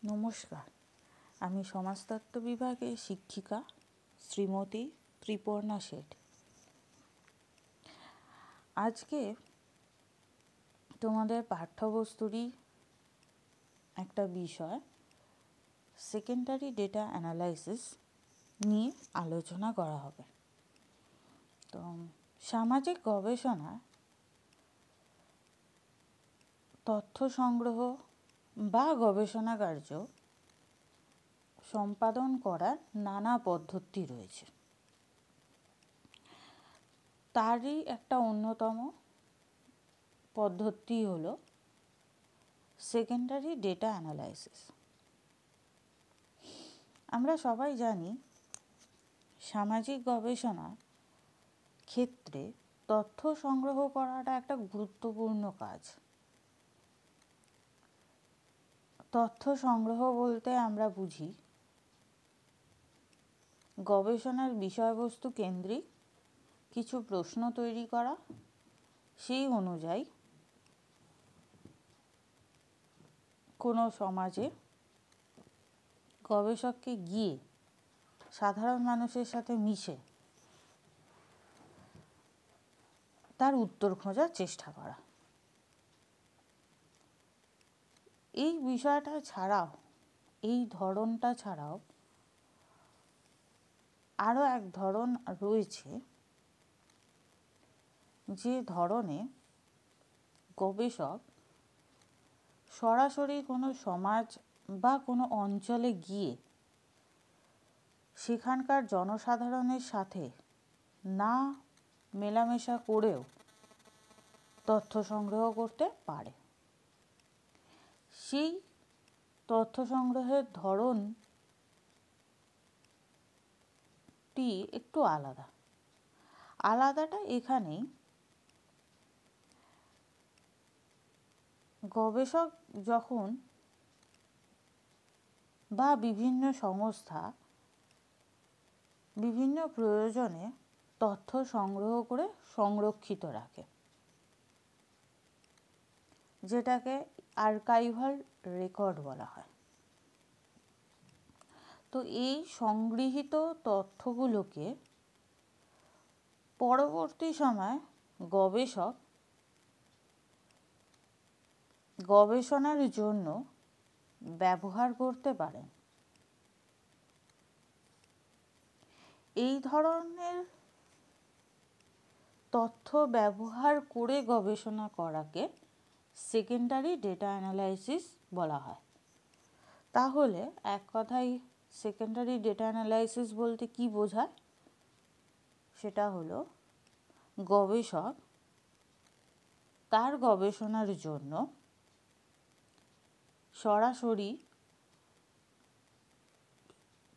নমস্কার, আমি সমাজতত্ত্ব বিভাগের শিক্ষিকা শ্রীমতী ত্রিপর্ণা শেঠ। আজকে তোমাদের পাঠ্যবস্তুরই একটা বিষয় সেকেন্ডারি ডেটা অ্যানালাইসিস নিয়ে আলোচনা করা হবে। তো সামাজিক গবেষণা তথ্য সংগ্রহ বা গবেষণা কার্য সম্পাদন করার নানা পদ্ধতি রয়েছে। তারই একটা অন্যতম পদ্ধতি হলো সেকেন্ডারি ডেটা অ্যানালাইসিস। আমরা সবাই জানি সামাজিক গবেষণার ক্ষেত্রে তথ্য সংগ্রহ করাটা একটা গুরুত্বপূর্ণ কাজ। তথ্য সংগ্রহ বলতে আমরা বুঝি গবেষণার বিষয়বস্তু কেন্দ্রিক কিছু প্রশ্ন তৈরি করা, সেই অনুযায়ী কোনো সমাজে গবেষককে গিয়ে সাধারণ মানুষের সাথে মিশে তার উত্তর খোঁজার চেষ্টা করা। এই বিষয়টা ছাড়াও, এই ধরনটা ছাড়াও আরও এক ধরন রয়েছে, যে ধরনে গবেষক সরাসরি কোনো সমাজ বা কোনো অঞ্চলে গিয়ে সেখানকার জনসাধারণের সাথে না মেলামেশা করেও তথ্য সংগ্রহ করতে পারে। সেই তথ্য সংগ্রহের ধরনটি একটু আলাদাটা এখানেই গবেষক যখন বা বিভিন্ন সংস্থা বিভিন্ন প্রয়োজনে তথ্য সংগ্রহ করে সংরক্ষিত রাখে, যেটাকে আর্কাইভাল রেকর্ড বলা হয়। তো এই সংগৃহীত তথ্যগুলোকে পরবর্তী সময় গবেষক গবেষণার জন্য ব্যবহার করতে পারেন। এই ধরনের তথ্য ব্যবহার করে গবেষণা করাকে সেকেন্ডারি ডেটা অ্যানালাইসিস বলা হয়। তাহলে এক কথায় সেকেন্ডারি ডেটা অ্যানালাইসিস বলতে কি বোঝায়? সেটা হলো গবেষক তার গবেষণার জন্য সরাসরি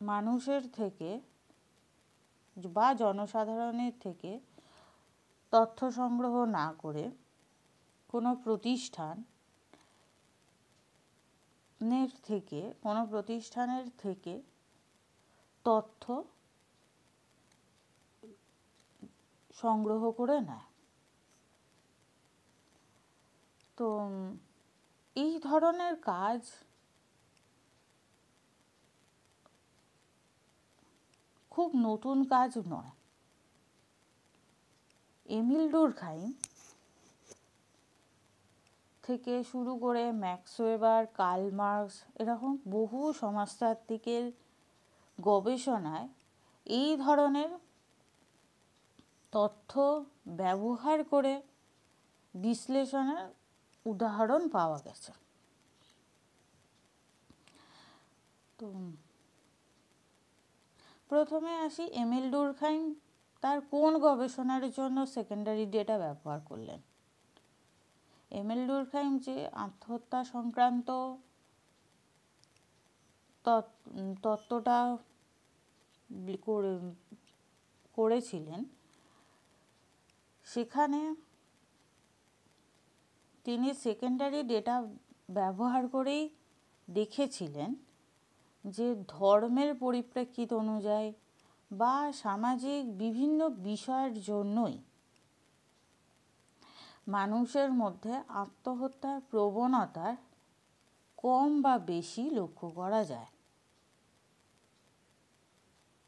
মানুষের থেকে বা জনসাধারণের থেকে তথ্য সংগ্রহ না করে কোনো প্রতিষ্ঠানের থেকে তথ্য সংগ্রহ করে নেয়। তো এই ধরনের কাজ খুব নতুন কাজ নয়। এমিল ডুরখাইম থেকে শুরু করে ম্যাক্স ওয়েবার, কার্ল মার্কস এরকম বহু সমাজতাত্ত্বিকের গবেষণায় এই ধরনের তথ্য ব্যবহার করে বিশ্লেষণের উদাহরণ পাওয়া গেছে। তো প্রথমে আসি, এমিল ডুরখাইম তার কোন গবেষণার জন্য সেকেন্ডারি ডেটা ব্যবহার করলেন। এমিল ডুরখাইম যে আত্মহত্যা সংক্রান্ত তত্ত্বটা করেছিলেন, সেখানে তিনি সেকেন্ডারি ডেটা ব্যবহার করেই দেখেছিলেন যে ধর্মের পরিপ্রেক্ষিত অনুযায়ী বা সামাজিক বিভিন্ন বিষয়ের জন্যই মানুষের মধ্যে আত্মহত্যার প্রবণতার কম বা বেশি লক্ষ্য করা যায়।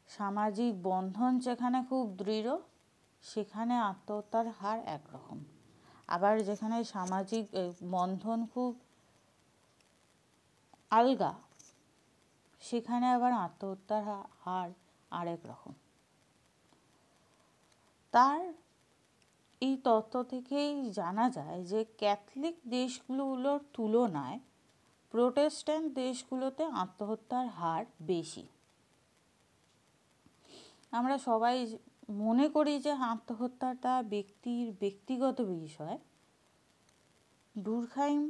সামাজিক বন্ধন যেখানে খুব দৃঢ় সেখানে আত্মহত্যার হার একরকম, আবার যেখানে সামাজিক বন্ধন খুব আলগা সেখানে আবার আত্মহত্যার হার আরেক রকম। তার এই তথ্য থেকেই জানা যায় যে ক্যাথলিক দেশগুলোর তুলনায় প্রোটেস্ট্যান্ট দেশগুলোতে আত্মহত্যার হার বেশি। আমরা সবাই মনে করি যে আত্মহত্যাটা ব্যক্তির ব্যক্তিগত বিষয়। ডুরখাইম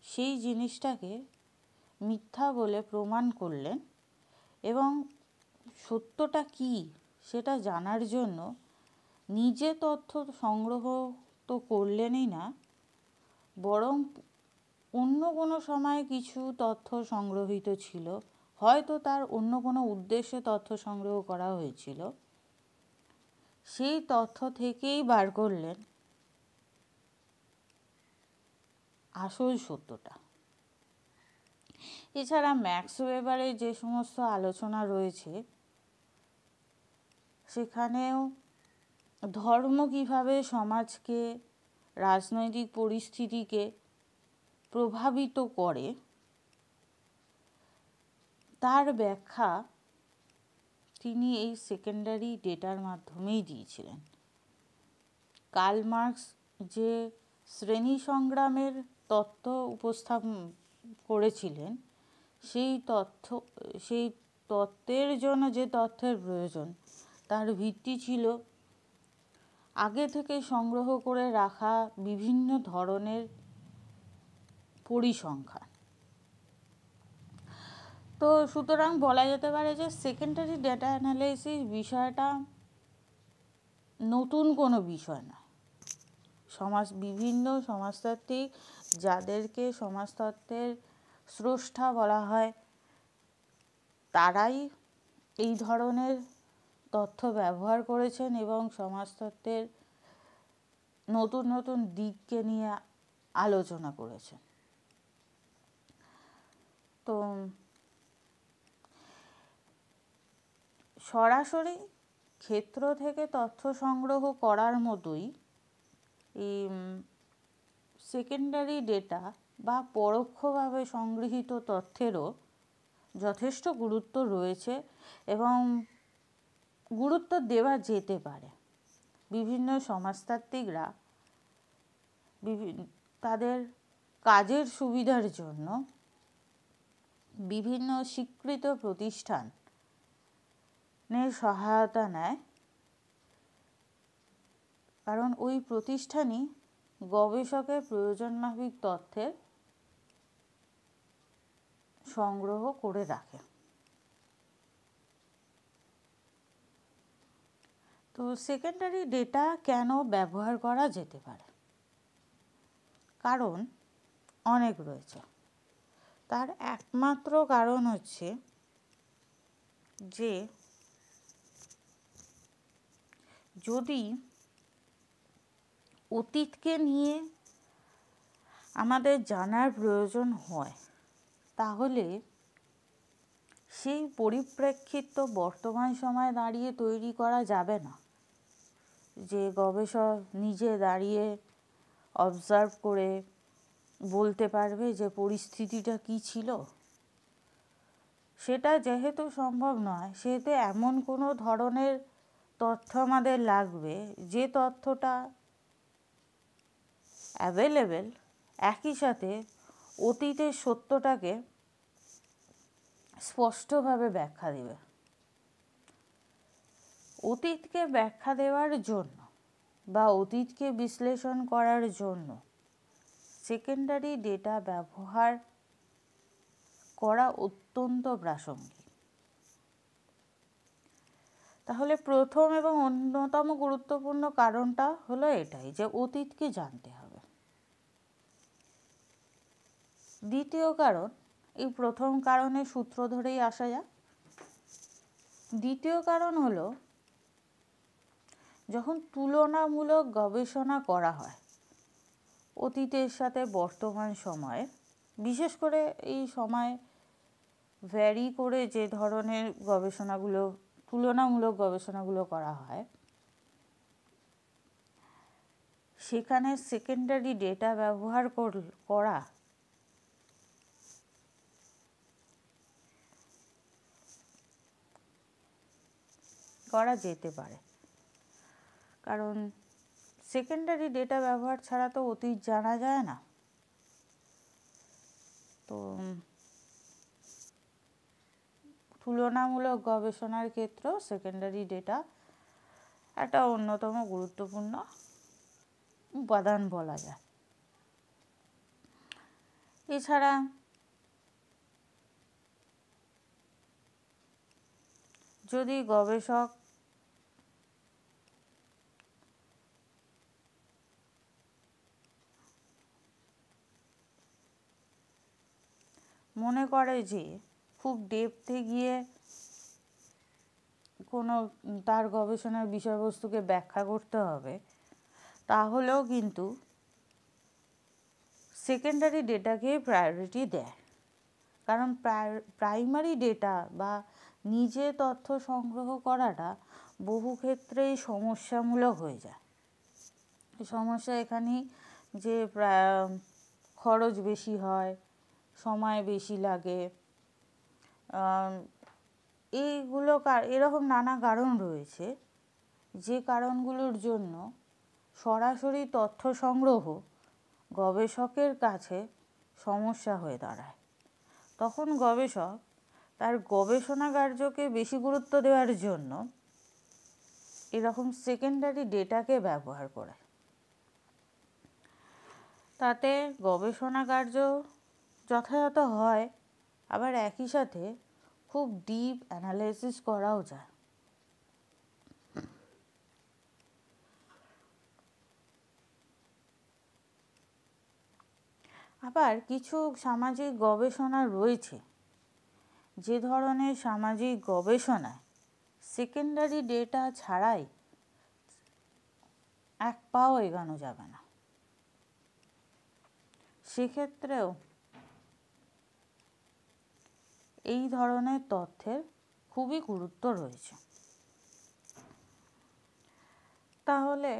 সেই জিনিসটাকে মিথ্যা বলে প্রমাণ করলেন এবং সত্যটা কী সেটা জানার জন্য নিজে তথ্য সংগ্রহ তো করলেনই না, বরং অন্য কোনো সময় কিছু তথ্য সংগ্রহীত ছিল, হয়তো তার অন্য কোনো উদ্দেশ্যে তথ্য সংগ্রহ করা হয়েছিল, সেই তথ্য থেকেই বার করলেন আসল সত্যটা। এছাড়া ম্যাক্স ওয়েবারের যে সমস্ত আলোচনা রয়েছে সেখানেও ধর্ম কীভাবে সমাজকে, রাজনৈতিক পরিস্থিতিকে প্রভাবিত করে তার ব্যাখ্যা তিনি এই সেকেন্ডারি ডেটার মাধ্যমেই দিয়েছিলেন। কার্ল মার্কস যে শ্রেণী সংগ্রামের তত্ত্ব উপস্থাপন করেছিলেন সেই তত্ত্বের জন্য যে তথ্যের প্রয়োজন তার ভিত্তি ছিল আগে থেকে সংগ্রহ করে রাখা বিভিন্ন ধরনের পরিসংখ্যান। তো সুতরাং বলা যেতে পারে যে সেকেন্ডারি ডেটা অ্যানালাইসিস বিষয়টা নতুন কোনো বিষয় না। বিভিন্ন সমাজতাত্ত্বিক, যাদেরকে সমাজতত্ত্বের স্রষ্টা বলা হয়, তারাই এই ধরনের তথ্য ব্যবহার করেছেন এবং সমাজতত্ত্বের নতুন নতুন দিককে নিয়ে আলোচনা করেছেন। তো সরাসরি ক্ষেত্র থেকে তথ্য সংগ্রহ করার মতোই এই সেকেন্ডারি ডেটা বা পরোক্ষভাবে সংগৃহীত তথ্যেরও যথেষ্ট গুরুত্ব রয়েছে এবং গুরুত্ব দেওয়া যেতে পারে। বিভিন্ন সমাজতাত্ত্বিকরা তাদের কাজের সুবিধার জন্য বিভিন্ন স্বীকৃত প্রতিষ্ঠানের সহায়তা নেয়, কারণ ওই প্রতিষ্ঠানই গবেষকের প্রয়োজনমাফিক তথ্যের সংগ্রহ করে রাখে। তো সেকেন্ডারি ডেটা কেন ব্যবহার করা যেতে পারে? কারণ অনেক রয়েছে। তার একমাত্র কারণ হচ্ছে যে যদি অতীতকে নিয়ে আমাদের জানার প্রয়োজন হয় তাহলে সেই পরিপ্রেক্ষিত বর্তমান সময়ে দাঁড়িয়ে তৈরি করা যাবে না। যে গবেষক নিজে দাঁড়িয়ে অবজার্ভ করে বলতে পারবে যে পরিস্থিতিটা কী ছিল, সেটা যেহেতু সম্ভব নয়, সেহেতু এমন কোনো ধরনের তথ্য আমাদের লাগবে যে তথ্যটা অ্যাভেলেবেল, একই সাথে অতীতের সত্যটাকে স্পষ্টভাবে ব্যাখ্যা দেবে। অতীতকে ব্যাখ্যা দেওয়ার জন্য বা অতীতকে বিশ্লেষণ করার জন্য সেকেন্ডারি ডেটা ব্যবহার করা অত্যন্ত প্রাসঙ্গিক। তাহলে প্রথম এবং অন্যতম গুরুত্বপূর্ণ কারণটা হলো এটাই যে অতীতকে জানতে হবে। দ্বিতীয় কারণ, এই প্রথম কারণের সূত্র ধরেই আসা যাক। দ্বিতীয় কারণ হলো যখন তুলনামূলক গবেষণা করা হয়, অতীতের সাথে বর্তমান সময়ে, বিশেষ করে এই সময় ভ্যারি করে যে ধরনের গবেষণাগুলো, তুলনামূলক গবেষণাগুলো করা হয়, সেখানে সেকেন্ডারি ডেটা ব্যবহার করা যেতে পারে। কারণ সেকেন্ডারি ডেটা ব্যবহার ছাড়া তো অতীত জানা যায় না। তো তুলনামূলক গবেষণার ক্ষেত্রেও সেকেন্ডারি ডেটা একটা অন্যতম গুরুত্বপূর্ণ উপাদান বলা যায়। এছাড়া যদি গবেষক মনে করে যে খুব ডেপথে গিয়ে কোনো তার গবেষণার বিষয়বস্তুকে ব্যাখ্যা করতে হবে, তাহলেও কিন্তু সেকেন্ডারি ডেটাকে প্রায়োরিটি দেয়। কারণ প্রাইমারি ডেটা বা নিজে তথ্য সংগ্রহ করাটা বহু ক্ষেত্রেই সমস্যামূলক হয়ে যায়। সমস্যা এখানেই যে খরচ বেশি হয়, সময় বেশি লাগে, এইগুলো এরকম নানা কারণ রয়েছে, যে কারণগুলোর জন্য সরাসরি তথ্য সংগ্রহ গবেষকের কাছে সমস্যা হয়ে দাঁড়ায়। তখন গবেষক তার গবেষণা কার্যকে বেশি গুরুত্ব দেওয়ার জন্য এরকম সেকেন্ডারি ডেটাকে ব্যবহার করে। তাতে গবেষণা কার্য যথাযথ হয়, আবার একই সাথে খুব ডিপ অ্যানালাইসিস করাও যায়। আবার কিছু সামাজিক গবেষণা রয়েছে, যে ধরনের সামাজিক গবেষণায় সেকেন্ডারি ডেটা ছাড়াই এক পাও এগোনো যাবে না। সেক্ষেত্রেও এই ধরনের তথ্যের খুবই গুরুত্ব রয়েছে। তাহলে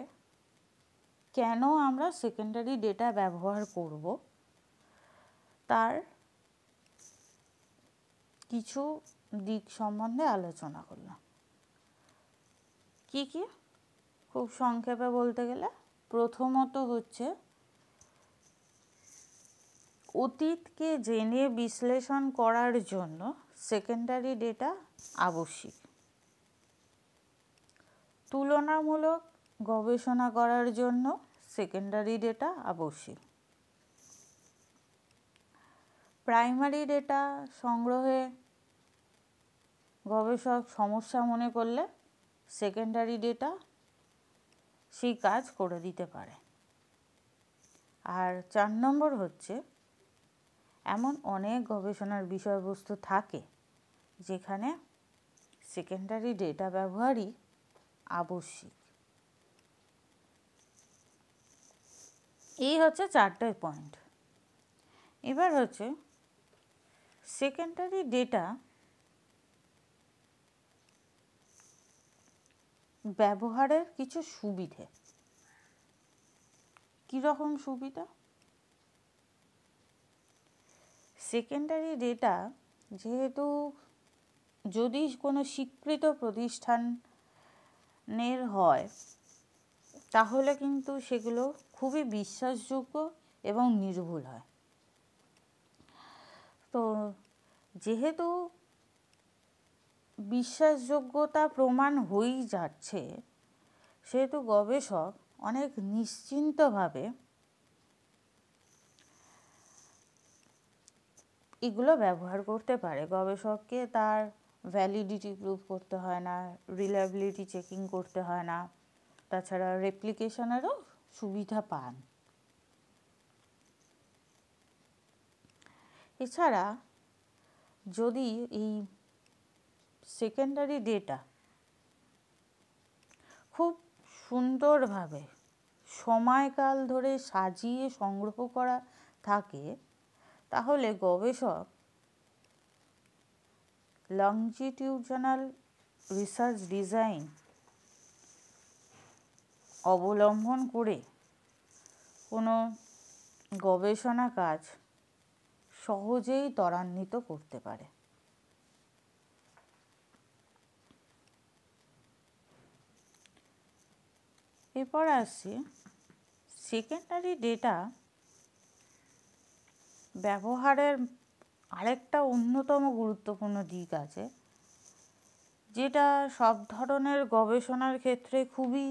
কেন আমরা সেকেন্ডারি ডেটা ব্যবহার করব, তার কিছু দিক সম্বন্ধে আলোচনা করলাম। কি কি? খুব সংক্ষেপে বলতে গেলে, প্রথমত হচ্ছে অতীতকে জেনে বিশ্লেষণ করার জন্য সেকেন্ডারি ডেটা আবশ্যিক। তুলনামূলক গবেষণা করার জন্য সেকেন্ডারি ডেটা আবশ্যিক। প্রাইমারি ডেটা সংগ্রহে গবেষক সমস্যা মনে করলে সেকেন্ডারি ডেটা সেই কাজ করে দিতে পারে। আর 4 নম্বর হচ্ছে, এমন অনেক গবেষণার বিষয়বস্তু থাকে যেখানে সেকেন্ডারি ডেটা ব্যবহারই আবশ্যিক। এই হচ্ছে 4টে পয়েন্ট। এবার হচ্ছে সেকেন্ডারি ডেটা ব্যবহারের কিছু সুবিধে। কীরকম সুবিধা? সেকেন্ডারি ডেটা যেহেতু যদি কোনো স্বীকৃত প্রতিষ্ঠানের হয়, তাহলে কিন্তু সেগুলো খুবই বিশ্বাসযোগ্য এবং নির্ভুল হয়। তো যেহেতু বিশ্বাসযোগ্যতা প্রমাণ হয়েই যাচ্ছে, সেহেতু গবেষক অনেক নিশ্চিন্তভাবে এগুলো ব্যবহার করতে পারে। গবেষককে তার ভ্যালিডিটি প্রুভ করতে হয় না, রিলায়েবিলিটি চেকিং করতে হয় না, তাছাড়া রেপ্লিকেশনেরও সুবিধা পান। এছাড়া যদি এই সেকেন্ডারি ডেটা খুব সুন্দরভাবে সময়কাল ধরে সাজিয়ে সংগ্রহ করা থাকে, তাহলে গবেষক লংজিটিউডনাল রিসার্চ ডিজাইন অবলম্বন করে কোনো গবেষণা কাজ সহজেই ত্বরান্বিত করতে পারে। এরপর আসছি সেকেন্ডারি ডেটা ব্যবহারের আরেকটা অন্যতম গুরুত্বপূর্ণ দিক আছে, যেটা সব ধরনের গবেষণার ক্ষেত্রে খুবই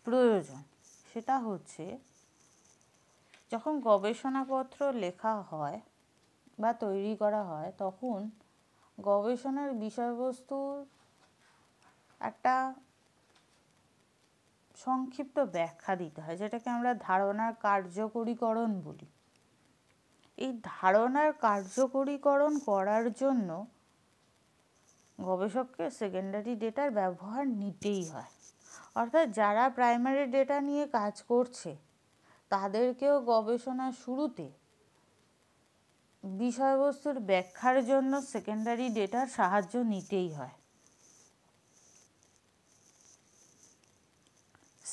প্রয়োজন। সেটা হচ্ছে যখন গবেষণাপত্র লেখা হয় বা তৈরি করা হয়, তখন গবেষণার বিষয়বস্তুর একটা সংক্ষিপ্ত ব্যাখ্যা দিতে হয়, যেটাকে আমরা ধারণার কার্যকরীকরণ বলি। এই ধারণার কার্যকরীকরণ করার জন্য গবেষককে সেকেন্ডারি ডেটার ব্যবহার নিতেই হয়। অর্থাৎ যারা প্রাইমারি ডেটা নিয়ে কাজ করছে তাদেরকেও গবেষণার শুরুতে বিষয়বস্তুর ব্যাখ্যার জন্য সেকেন্ডারি ডেটার সাহায্য নিতেই হয়।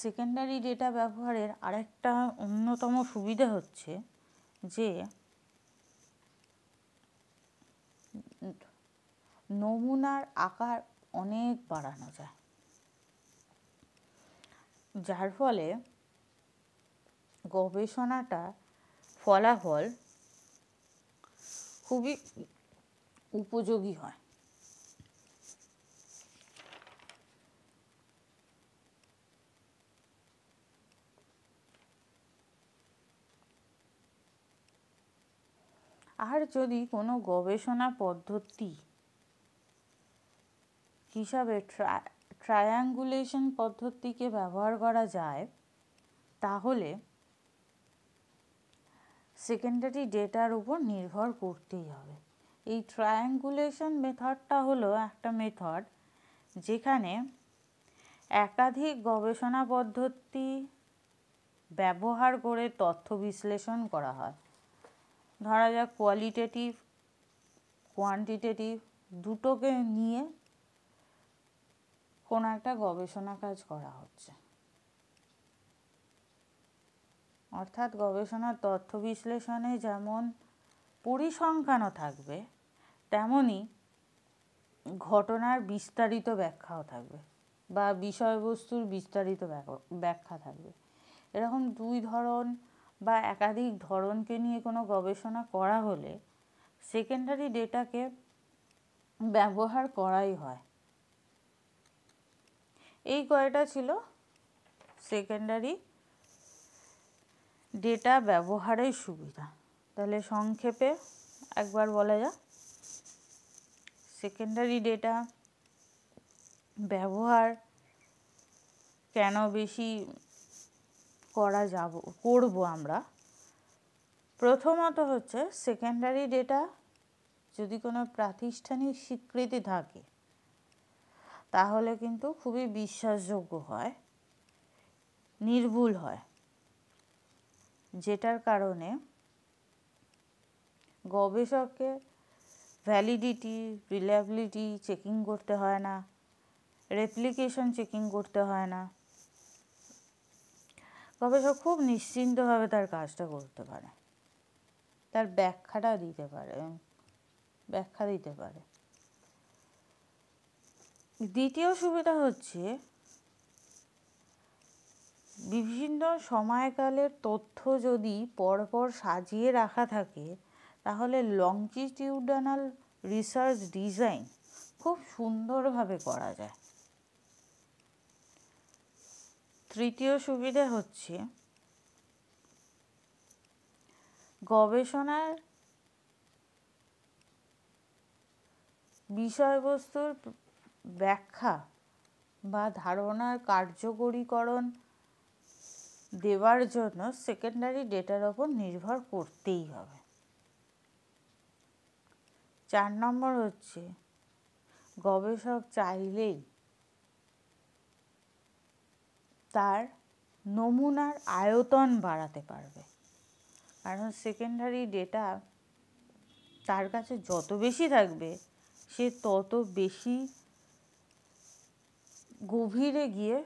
সেকেন্ডারি ডেটা ব্যবহারের আরেকটা অন্যতম সুবিধা হচ্ছে যে নমুনার আকার অনেক বাড়ানো যায়, যার ফলে গবেষণাটা ফলাফল খুবই উপযোগী হয়। আর যদি কোনো গবেষণা পদ্ধতি হিসাবে ট্রায়াঙ্গুলেশন পদ্ধতিকে ব্যবহার করা যায়, তাহলে সেকেন্ডারি ডেটার উপর নির্ভর করতেই হবে। এই ট্রায়াঙ্গুলেশন মেথডটা হলো একটা মেথড যেখানে একাধিক গবেষণা পদ্ধতি ব্যবহার করে তথ্য বিশ্লেষণ করা হয়। ধরা যাক কোয়ালিটেটিভ, কোয়ান্টিটেটিভ দুটোকে নিয়ে কোনো একটা গবেষণা কাজ করা হচ্ছে। অর্থাৎ গবেষণার তথ্য বিশ্লেষণে যেমন পরিসংখ্যানও থাকবে, তেমনি ঘটনার বিস্তারিত ব্যাখ্যাও থাকবে বা বিষয়বস্তুর বিস্তারিত ব্যাখ্যা থাকবে। এরকম দুই ধরন বা একাধিক ধরনকে নিয়ে কোনো গবেষণা করা হলে সেকেন্ডারি ডেটাকে ব্যবহার করাই হয়। এই কয়টা ছিল সেকেন্ডারি ডেটা ব্যবহারের সুবিধা। তাহলে সংক্ষেপে একবার বলা যাক, সেকেন্ডারি ডেটা ব্যবহার কেন বেশি করব আমরা। প্রথমত হচ্ছে সেকেন্ডারি ডেটা যদি কোনো প্রাতিষ্ঠানিক স্বীকৃতি থাকে তাহলে কিন্তু খুবই বিশ্বাসযোগ্য হয়, নির্ভুল হয়, যেটার কারণে গবেষককে ভ্যালিডিটি, রিলায়েবিলিটি চেকিং করতে হয় না, রেপ্লিকেশন চেকিং করতে হয় না। গবেষক খুব নিশ্চিন্তভাবে তার কাজটা করতে পারে, তার ব্যাখ্যা দিতে পারে। দ্বিতীয় সুবিধা হচ্ছে বিভিন্ন সময়কালের তথ্য যদি পরপর সাজিয়ে রাখা থাকে তাহলে লংজিটিউডনাল রিসার্চ ডিজাইন খুব সুন্দরভাবে করা যায়। তৃতীয় সুবিধা হচ্ছে গবেষণার বিষয়বস্তুর ব্যাখ্যা বা ধারণার কার্যকরীকরণ দেওয়ার জন্য সেকেন্ডারি ডেটার ওপর নির্ভর করতেই হবে। 4 নম্বর হচ্ছে গবেষক চাইলেই তার নমুনার আয়তন বাড়াতে পারবে। কারণ সেকেন্ডারি ডেটা তার কাছে যত বেশি থাকবে সে তত বেশি গভীরে গিয়ে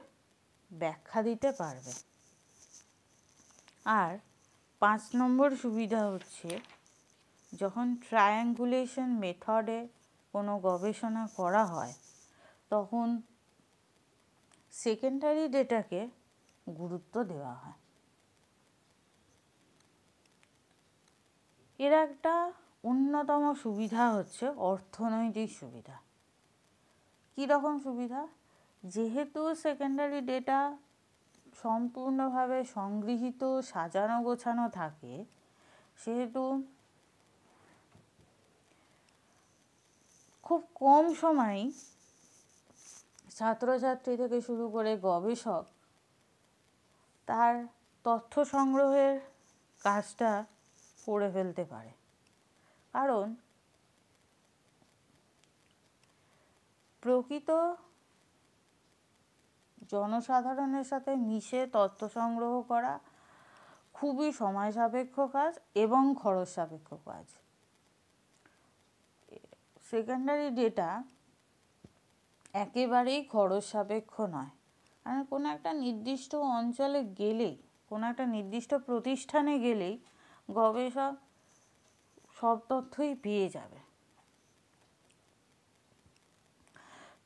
ব্যাখ্যা দিতে পারবে। আর 5 নম্বর সুবিধা হচ্ছে, যখন ট্রায়াঙ্গুলেশন মেথডে কোনো গবেষণা করা হয় তখন সেকেন্ডারি ডেটাকে গুরুত্ব দেওয়া হয়। এর একটা অন্যতম সুবিধা হচ্ছে অর্থনৈতিক সুবিধা। কী রকম সুবিধা? যেহেতু সেকেন্ডারি ডেটা সম্পূর্ণভাবে সংগৃহীত, সাজানো গোছানো থাকে, সেহেতু খুব কম সময়ই ছাত্রছাত্রী থেকে শুরু করে গবেষক তার তথ্য সংগ্রহের কাজটা করে ফেলতে পারে। কারণ প্রকৃত জনসাধারণের সাথে মিশে তথ্য সংগ্রহ করা খুবই সময় সাপেক্ষ কাজ এবং খরচ সাপেক্ষ কাজ। সেকেন্ডারি ডেটা একেবারেই খরচ সাপেক্ষ নয়। কারণ কোনো একটা নির্দিষ্ট অঞ্চলে গেলেই, কোনো একটা নির্দিষ্ট প্রতিষ্ঠানে গেলেই গবেষক সব তথ্যই পেয়ে যাবে।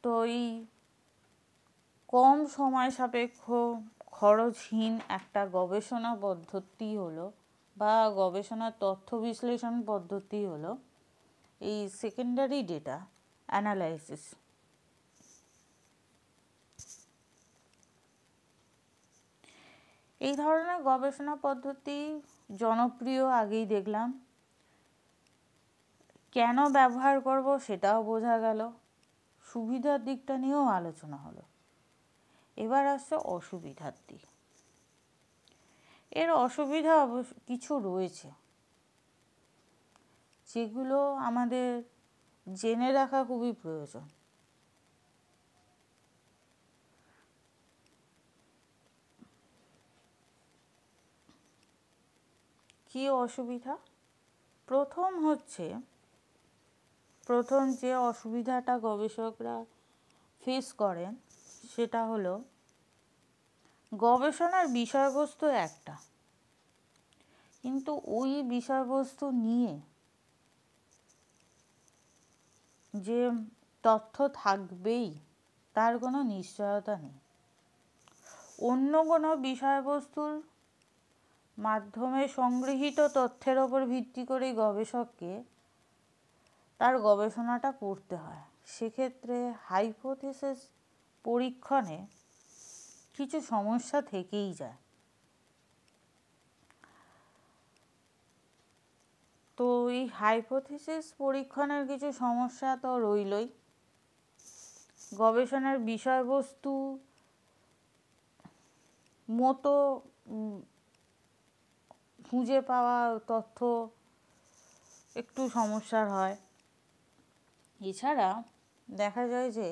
তো এই কম সময় সাপেক্ষ, খরচহীন একটা গবেষণা পদ্ধতি হলো বা গবেষণার তথ্য বিশ্লেষণ পদ্ধতি হলো এই সেকেন্ডারি ডেটা অ্যানালাইসিস। এই ধরনের গবেষণা পদ্ধতি জনপ্রিয়, আগেই দেখলাম। কেন ব্যবহার করব সেটাও বোঝা গেল, সুবিধার দিকটা নিয়েও আলোচনা হলো। এবার আসছে অসুবিধার দিক। এর অসুবিধা অবশ্য কিছু রয়েছে, যেগুলো আমাদের জেনে রাখা খুবই প্রয়োজন। কি অসুবিধা? প্রথম যে অসুবিধাটা গবেষকরা ফেস করেন সেটা হলো, গবেষণার বিষয়বস্তু একটা, কিন্তু ওই বিষয়বস্তু নিয়ে যে তথ্য থাকবেই তার কোনো নিশ্চয়তা নেই। অন্য কোনো বিষয়বস্তুর মাধ্যমে সংগৃহীত তথ্যের ওপর ভিত্তি করেই গবেষককে তার গবেষণাটা করতে হয়। সেক্ষেত্রে হাইপোথিসিস পরীক্ষণে কিছু সমস্যা থেকেই যায়। তো এই হাইপোথিসিস পরীক্ষণের কিছু সমস্যা তো রইলই। গবেষণার বিষয়বস্তু মতো খুঁজে পাওয়া তথ্য একটু সমস্যার হয়। এছাড়া দেখা যায় যে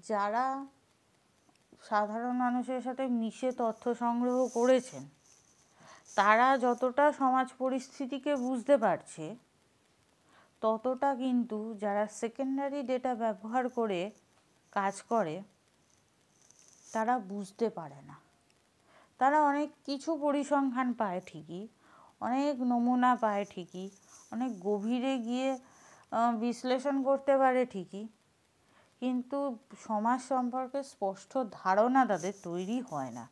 যারা সাধারণ মানুষের সাথে মিশে তথ্য সংগ্রহ করেছেন তারা যতটা সমাজ পরিস্থিতিকে বুঝতে পারছে, ততটা কিন্তু যারা সেকেন্ডারি ডেটা ব্যবহার করে কাজ করে তারা বুঝতে পারে না। তারা অনেক কিছু পরিসংখ্যান পায় ঠিকই, অনেক নমুনা পায় ঠিকই, অনেক গভীরে গিয়ে বিশ্লেষণ করতে পারে ঠিকই, কিন্তু সমাজ সম্পর্কে স্পষ্ট ধারণা তাদের তৈরি হয় না।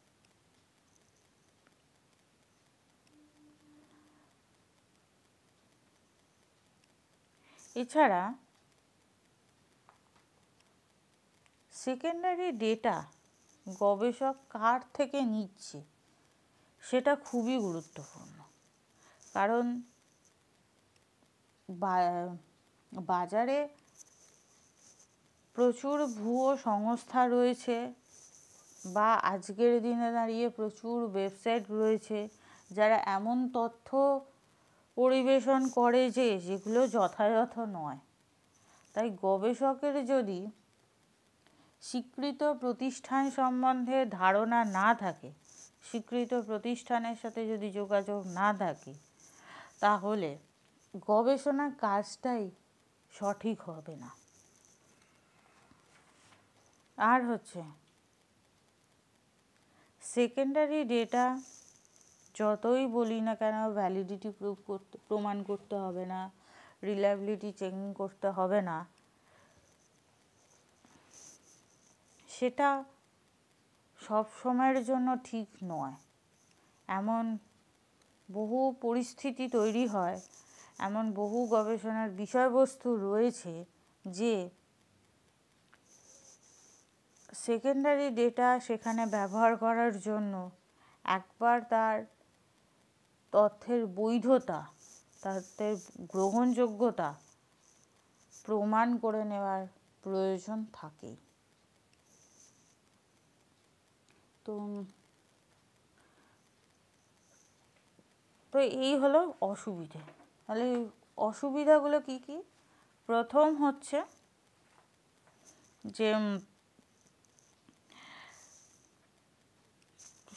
এছাড়া সেকেন্ডারি ডেটা গবেষক কার থেকে নিচ্ছে সেটা খুবই গুরুত্বপূর্ণ। কারণ বাজারে প্রচুর ভুয়ো সংস্থা রয়েছে, বা আজকের দিনে দাঁড়িয়ে প্রচুর ওয়েবসাইট রয়েছে যারা এমন তথ্য পরিবেশন করে যেগুলো যথাযথ নয়। তাই গবেষকের যদি স্বীকৃত প্রতিষ্ঠান সম্বন্ধে ধারণা না থাকে স্বীকৃত প্রতিষ্ঠানের সাথে যদি যোগাযোগ না থাকে, তাহলে গবেষণার কাজটাই সঠিক হবে না। আর হচ্ছে সেকেন্ডারি ডেটা যতই বলি না কেন ভ্যালিডিটি প্রমাণ করতে হবে না, রিলায়েবিলিটি চেকিং করতে হবে না, সেটা সব সময়ের জন্য ঠিক নয়। এমন বহু পরিস্থিতি তৈরি হয়, এমন বহু গবেষণার বিষয়বস্তু রয়েছে যে সেকেন্ডারি ডেটা সেখানে ব্যবহার করার জন্য একবার তার তথ্যের বৈধতা, তাদের গ্রহণযোগ্যতা প্রমাণ করে নেওয়ার প্রয়োজন থাকেই। তো এই হলো অসুবিধে। তাহলে অসুবিধাগুলো কি কি? প্রথম হচ্ছে যে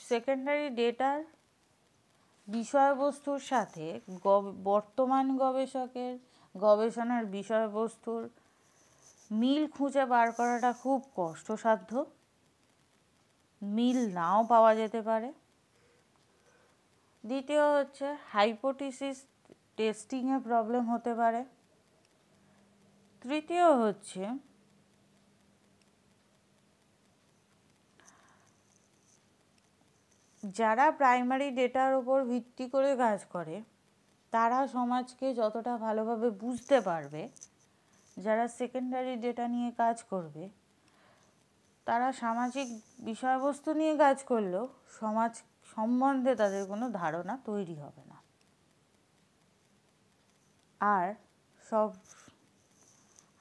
সেকেন্ডারি ডেটার বিষয়বস্তুর সাথে বর্তমান গবেষকের গবেষণার বিষয়বস্তুর মিল খুঁজে বার করাটা খুব কষ্টসাধ্য, মিল নাও পাওয়া যেতে পারে। দ্বিতীয় হচ্ছে হাইপোথিসিস টেস্টিংয়ে প্রবলেম হতে পারে। তৃতীয় হচ্ছে যারা প্রাইমারি ডেটার ওপর ভিত্তি করে কাজ করে তারা সমাজকে যতটা ভালোভাবে বুঝতে পারবে, যারা সেকেন্ডারি ডেটা নিয়ে কাজ করবে তারা সামাজিক বিষয়বস্তু নিয়ে কাজ করলেও সমাজ সম্বন্ধে তাদের কোনো ধারণা তৈরি হবে না। আর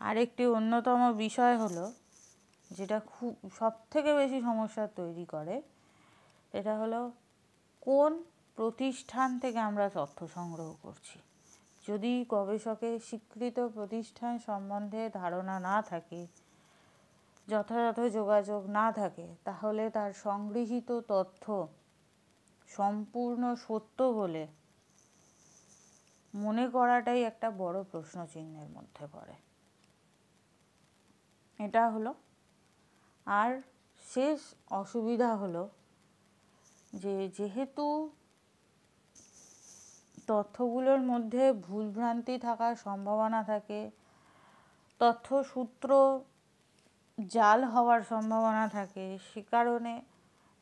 আরেকটি অন্যতম বিষয় হলো, যেটা খুব সবথেকে বেশি সমস্যা তৈরি করে, এটা হলো কোন প্রতিষ্ঠান থেকে আমরা তথ্য সংগ্রহ করছি। যদি গবেষকের স্বীকৃত প্রতিষ্ঠান সম্বন্ধে ধারণা না থাকে, যথাযথ যোগাযোগ না থাকে, তাহলে তার সংগৃহীত তথ্য সম্পূর্ণ সত্য বলে মনে করাটাই একটা বড় প্রশ্নচিহ্নের মধ্যে পড়ে। এটা হলো। আর শেষ অসুবিধা হলো যে যেহেতু তথ্যগুলোর মধ্যে ভুলভ্রান্তি থাকার সম্ভাবনা থাকে, তথ্যসূত্র জাল হওয়ার সম্ভাবনা থাকে, সে কারণে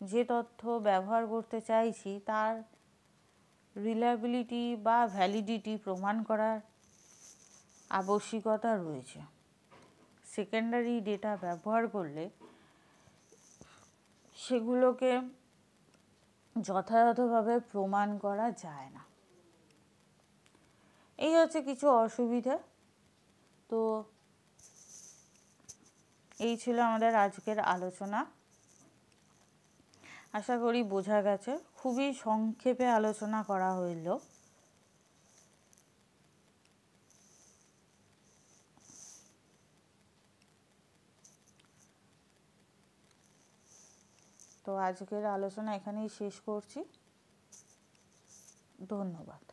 যে তথ্য ব্যবহার করতে চাইছি তার রিলায়েবিলিটি বা ভ্যালিডিটি প্রমাণ করার আবশ্যিকতা রয়েছে। সেকেন্ডারি ডেটা ব্যবহার করলে সেগুলোকে যথাযথভাবে প্রমাণ করা যায় না। এই হচ্ছে কিছু অসুবিধা। তো এই ছিল আমাদের আজকের আলোচনা। আশা করি বোঝা গেছে। খুবই সংক্ষেপে আলোচনা করা হইল। তো আজকের আলোচনা এখানেই শেষ করছি। ধন্যবাদ।